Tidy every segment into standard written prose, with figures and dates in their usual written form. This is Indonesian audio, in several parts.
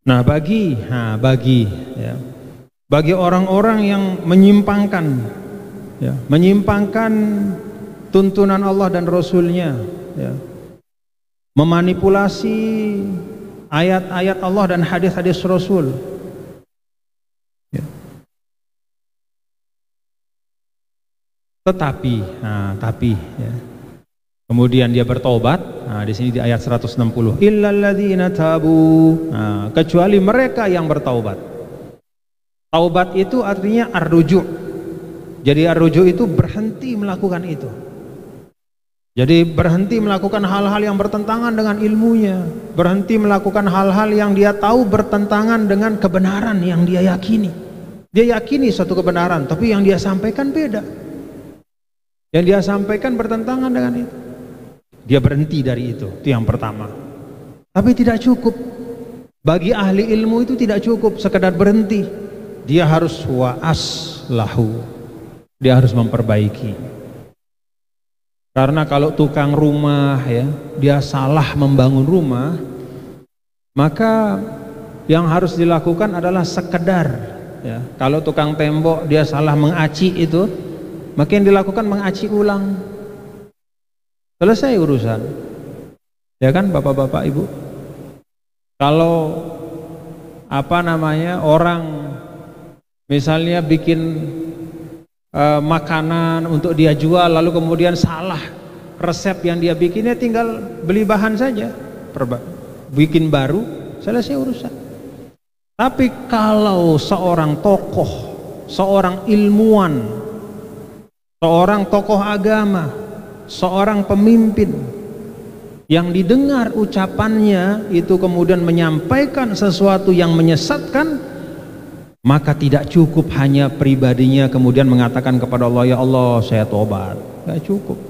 Nah, bagi orang-orang yang menyimpangkan, menyimpangkan tuntunan Allah dan Rasulnya, memanipulasi ayat-ayat Allah dan hadis-hadis Rasul, tetapi kemudian dia bertobat. Di sini di ayat 160, illalladzina tabu, kecuali mereka yang bertaubat. Taubat itu artinya ar-ruju'. Jadi ar-ruju' itu berhenti melakukan itu. Jadi berhenti melakukan hal-hal yang bertentangan dengan ilmunya, berhenti melakukan hal-hal yang dia tahu bertentangan dengan kebenaran yang dia yakini. Dia yakini suatu kebenaran, tapi yang dia sampaikan beda. Yang dia sampaikan bertentangan dengan itu. Dia berhenti dari itu yang pertama. Tapi tidak cukup. Bagi ahli ilmu itu tidak cukup sekedar berhenti. Dia harus wa'aslahu. Dia harus memperbaiki. Karena kalau tukang rumah dia salah membangun rumah, maka yang harus dilakukan adalah sekedar kalau tukang tembok dia salah mengaci itu, maka yang dilakukan mengaci ulang. Selesai urusan. Ya kan Bapak-bapak Ibu? Kalau orang misalnya bikin makanan untuk dia jual, lalu kemudian salah resep yang dia bikinnya, tinggal beli bahan saja, bikin baru, selesai urusan. Tapi kalau seorang tokoh, seorang ilmuwan, seorang tokoh agama, seorang pemimpin yang didengar ucapannya itu kemudian menyampaikan sesuatu yang menyesatkan, maka tidak cukup hanya pribadinya kemudian mengatakan kepada Allah, ya Allah saya tobat. Tidak cukup.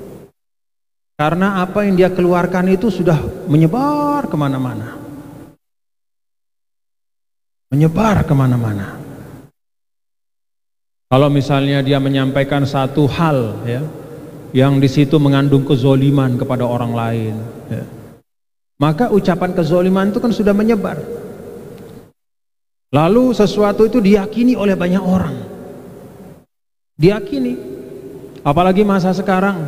Karena apa yang dia keluarkan itu sudah menyebar kemana-mana. Menyebar kemana-mana. Kalau misalnya dia menyampaikan satu hal yang di situ mengandung kezoliman kepada orang lain, maka ucapan kezoliman itu kan sudah menyebar. Lalu sesuatu itu diyakini oleh banyak orang, diyakini. Apalagi masa sekarang,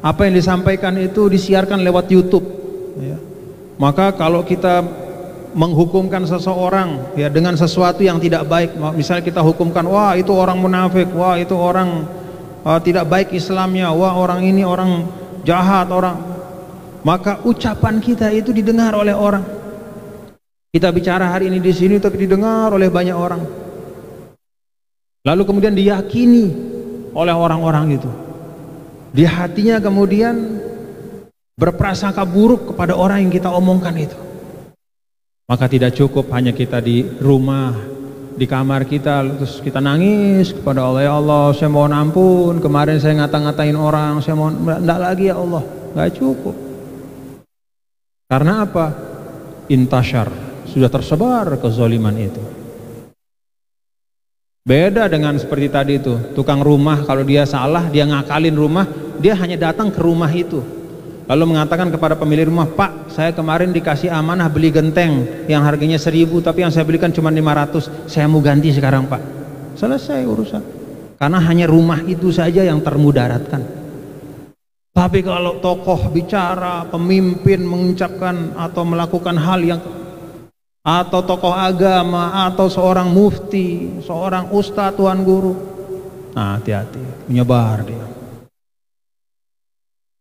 apa yang disampaikan itu disiarkan lewat YouTube. Maka kalau kita menghukumkan seseorang dengan sesuatu yang tidak baik, misalnya kita hukumkan, wah itu orang munafik, wah itu orang tidak baik Islamnya, wah orang ini orang jahat, maka ucapan kita itu didengar oleh orang. Kita bicara hari ini di sini tapi didengar oleh banyak orang. Lalu kemudian diyakini oleh orang-orang itu. Di hatinya kemudian berprasangka buruk kepada orang yang kita omongkan itu. Maka tidak cukup hanya kita di rumah, di kamar kita, terus kita nangis kepada Allah, ya Allah saya mohon ampun, kemarin saya ngata-ngatain orang, saya mohon, enggak lagi ya Allah. Enggak cukup. Karena apa? Intasyar, sudah tersebar kezaliman itu. Beda dengan seperti tadi itu, tukang rumah kalau dia salah, dia ngakalin rumah, dia hanya datang ke rumah itu lalu mengatakan kepada pemilik rumah, Pak saya kemarin dikasih amanah beli genteng yang harganya 1000, tapi yang saya belikan cuma 500, saya mau ganti sekarang Pak. Selesai urusan. Karena hanya rumah itu saja yang termudaratkan. Tapi kalau tokoh bicara, pemimpin mengucapkan atau melakukan hal yang, atau tokoh agama, atau seorang mufti, seorang ustadz, tuan guru, nah hati-hati, menyebar dia.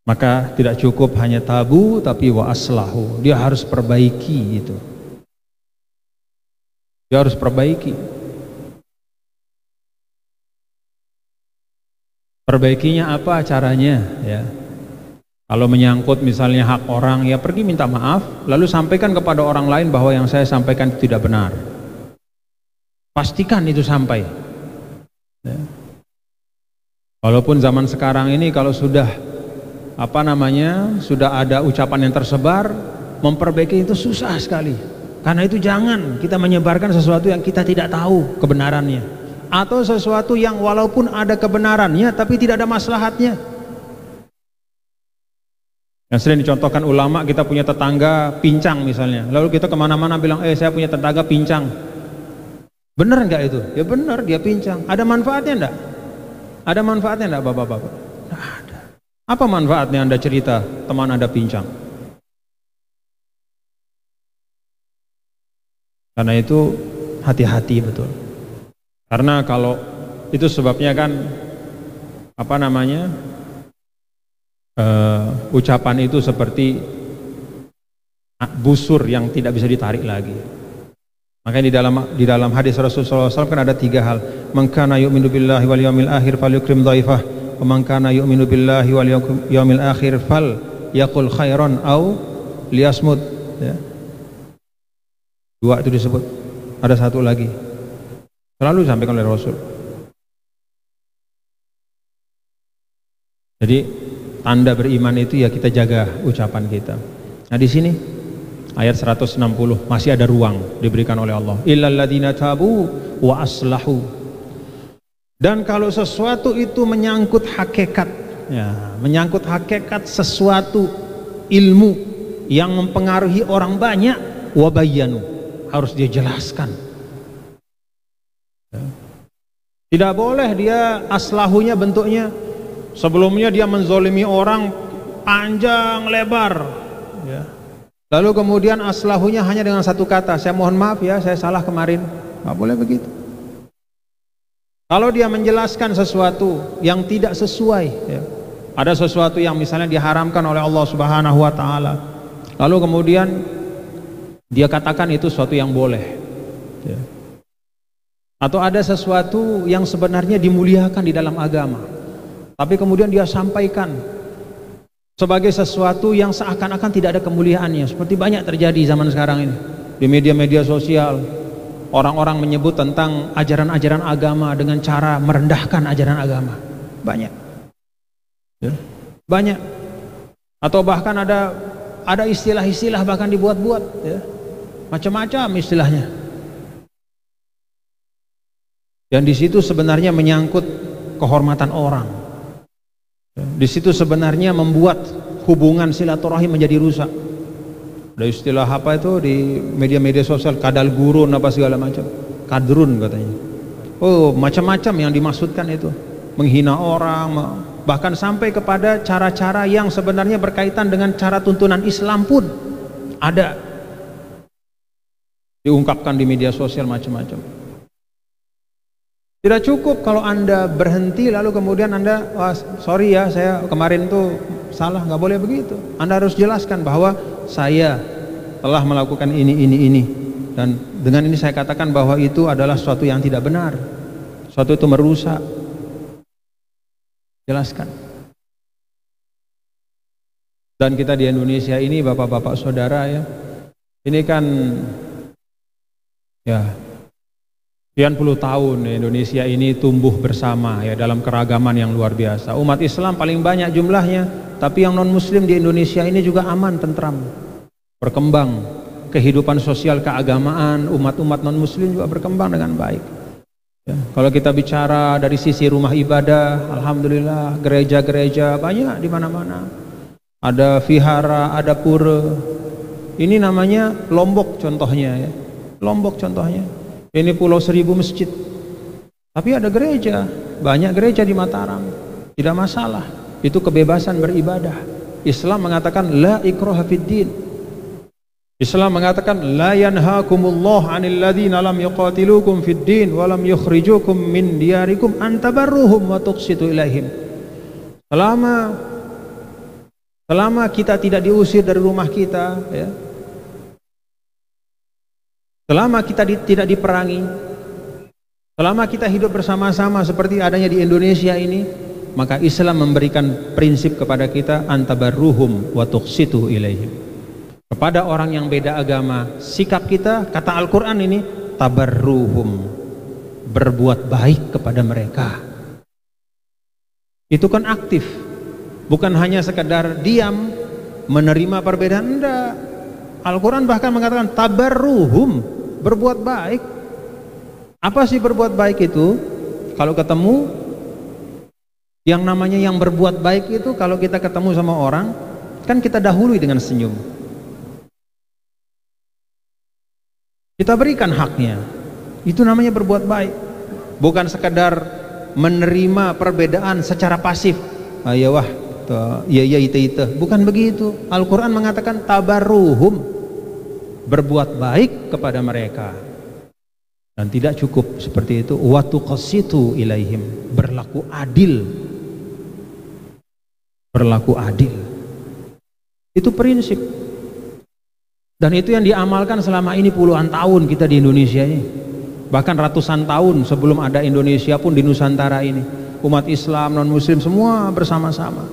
Maka tidak cukup hanya tabu, tapi wa aslahu, dia harus perbaiki itu. Dia harus perbaiki. Perbaikinya apa caranya ya? Kalau menyangkut misalnya hak orang, ya pergi minta maaf, lalu sampaikan kepada orang lain bahwa yang saya sampaikan itu tidak benar. Pastikan itu sampai. Ya. Walaupun zaman sekarang ini kalau sudah sudah ada ucapan yang tersebar, memperbaiki itu susah sekali. Karena itu jangan kita menyebarkan sesuatu yang kita tidak tahu kebenarannya, atau sesuatu yang walaupun ada kebenarannya tapi tidak ada maslahatnya. Yang sering dicontohkan ulama, kita punya tetangga pincang misalnya, lalu kita kemana-mana bilang, saya punya tetangga pincang. Benar nggak itu? Ya benar, dia pincang. Ada manfaatnya enggak? Ada manfaatnya enggak bapak-bapak? Nggak ada. Apa manfaatnya Anda cerita teman Anda pincang? Karena itu hati-hati betul. Karena kalau itu sebabnya kan ucapan itu seperti busur yang tidak bisa ditarik lagi. Makanya di dalam hadis Rasulullah SAW kan ada 3 hal. Man kana yu'minu billahi wal yawmil akhir falyukrim dhaifah, wa man kana yu'minu billahi wal yawmil akhir falyaqul khairan aw liyasmut. Ya. 2 itu disebut. Ada 1 lagi. Selalu disampaikan oleh Rasul. Jadi tanda beriman itu ya kita jaga ucapan kita. Nah di sini ayat 160 masih ada ruang diberikan oleh Allah. Illal ladzina tabu wa aslahu. Dan kalau sesuatu itu menyangkut hakikat, ya, menyangkut hakikat sesuatu ilmu yang mempengaruhi orang banyak, wabayanu, harus dia jelaskan. Ya. Tidak boleh dia aslahunya bentuknya sebelumnya dia menzolimi orang panjang lebar, ya. Lalu kemudian aslahunya hanya dengan 1 kata, saya mohon maaf ya, saya salah kemarin. Nggak boleh begitu. Kalau dia menjelaskan sesuatu yang tidak sesuai, ya, ada sesuatu yang misalnya diharamkan oleh Allah Subhanahu wa Ta'ala, lalu kemudian dia katakan itu sesuatu yang boleh, ya. Atau ada sesuatu yang sebenarnya dimuliakan di dalam agama, tapi kemudian dia sampaikan sebagai sesuatu yang seakan-akan tidak ada kemuliaannya, seperti banyak terjadi zaman sekarang ini di media-media sosial. Orang-orang menyebut tentang ajaran-ajaran agama dengan cara merendahkan ajaran agama, banyak, ya, banyak. Atau bahkan ada istilah-istilah bahkan dibuat-buat, ya, macam-macam istilahnya. Dan di situ sebenarnya menyangkut kehormatan orang. Di situ sebenarnya membuat hubungan silaturahim menjadi rusak. Ada istilah apa itu di media-media sosial, kadal gurun apa segala macam, kadrun katanya. Oh, macam-macam yang dimaksudkan itu, menghina orang, bahkan sampai kepada cara-cara yang sebenarnya berkaitan dengan cara tuntunan Islam pun ada diungkapkan di media sosial macam-macam. Tidak cukup kalau Anda berhenti lalu kemudian Anda, sorry ya, saya kemarin tuh salah. Nggak boleh begitu. Anda harus jelaskan bahwa saya telah melakukan ini, dan dengan ini saya katakan bahwa itu adalah sesuatu yang tidak benar, sesuatu itu merusak. Jelaskan. Dan kita di Indonesia ini, bapak-bapak saudara, ya, ini kan ya sekian puluh tahun Indonesia ini tumbuh bersama, ya, dalam keragaman yang luar biasa. Umat Islam paling banyak jumlahnya, tapi yang non muslim di Indonesia ini juga aman, tentram, berkembang. Kehidupan sosial keagamaan umat-umat non muslim juga berkembang dengan baik, ya. Kalau kita bicara dari sisi rumah ibadah, alhamdulillah gereja-gereja banyak di mana-mana. Ada vihara, ada pura. Ini namanya Lombok contohnya, ya. Lombok contohnya. Ini Pulau Seribu masjid, tapi ada gereja, banyak gereja di Mataram, tidak masalah, itu kebebasan beribadah. Islam mengatakan la ikraha fiddin. Islam mengatakan la yanhaakumullah 'anil ladzina lam yuqatilukum fiddin wa lam yukhrijukum min diyarikum an tabarruhum wa tuqsitu ilaihim. Selama kita tidak diusir dari rumah kita, ya, selama kita tidak diperangi, selama kita hidup bersama-sama seperti adanya di Indonesia ini, maka Islam memberikan prinsip kepada kita antabarruhum wa tuqsitu ilaihim. Kepada orang yang beda agama, sikap kita, kata Al-Quran ini, tabarruhum, berbuat baik kepada mereka. Itu kan aktif, bukan hanya sekedar diam menerima perbedaan, enggak. Al-Quran bahkan mengatakan tabarruhum, berbuat baik. Apa sih berbuat baik itu? Kalau ketemu yang namanya yang berbuat baik itu, kalau kita ketemu sama orang, kan kita dahului dengan senyum. Kita berikan haknya. Itu namanya berbuat baik. Bukan sekedar menerima perbedaan secara pasif. Ya wah, ya ite. Bukan begitu. Al-Quran mengatakan tabarruhum, berbuat baik kepada mereka. Dan tidak cukup seperti itu, wa tuqsitu ilaihim, berlaku adil. Berlaku adil. Itu prinsip. Dan itu yang diamalkan selama ini puluhan tahun kita di Indonesia ini. Bahkan ratusan tahun sebelum ada Indonesia pun di Nusantara ini. Umat Islam, non-muslim semua bersama-sama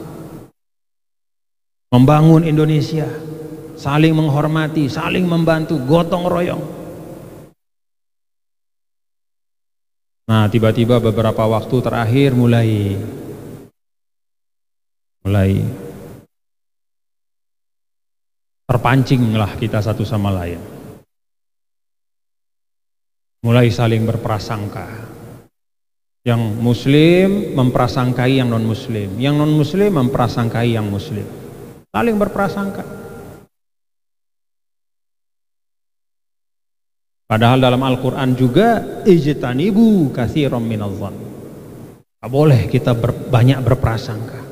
membangun Indonesia, saling menghormati, saling membantu, gotong royong. Nah, tiba-tiba beberapa waktu terakhir mulai terpancinglah kita satu sama lain, mulai saling berprasangka. Yang muslim memprasangkai yang non-muslim, yang non-muslim memprasangkai yang muslim, saling berprasangka. Padahal dalam Al-Quran juga ijtanibu katsiran minadh-dhann, tak boleh kita banyak berprasangka.